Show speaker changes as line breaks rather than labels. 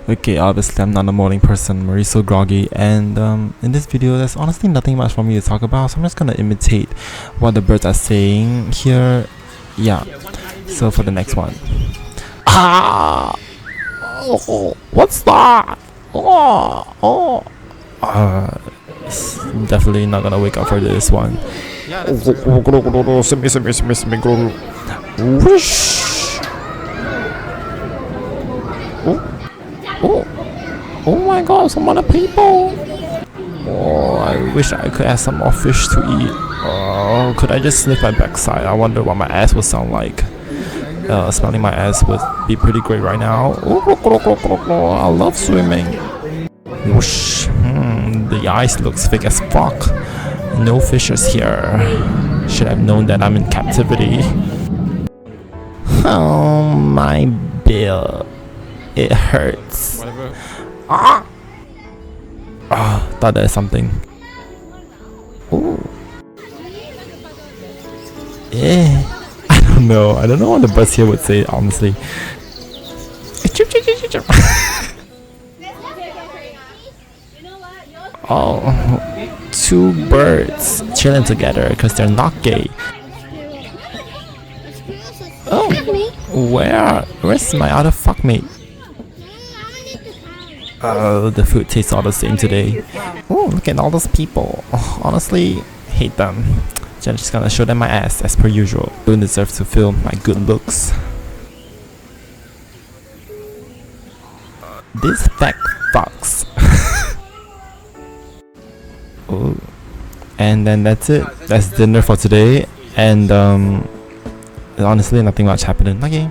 Okay, obviously I'm not a morning person, I'm already so groggy, and in this video there's honestly nothing much for me to talk about, so I'm just gonna imitate what the birds are saying here. Yeah, so for the next one. Ah! Oh, what's that? Definitely not gonna wake up for this one. Whoosh! Oh my god, some other people! Oh, I wish I could have some more fish to eat. Oh, could I just sniff my backside? I wonder what my ass would sound like. Smelling my ass would be pretty great right now. I love swimming. Whoosh. The ice looks thick as fuck. No fishes here. Should have known that I'm in captivity. Oh, my bill. It hurts. Ah! Thought there's something. Ooh. Yeah. I don't know. I don't know what the birds here would say, honestly. Oh, two birds chilling together because they're not gay. Oh, where's my other fuckmate? The food tastes all the same today. Oh, look at all those people. Oh, honestly, hate them. Just gonna show them my ass as per usual. Don't deserve to feel my good looks. This fat fucks. Oh, and then that's it. That's dinner for today. And honestly, nothing much happening. Okay.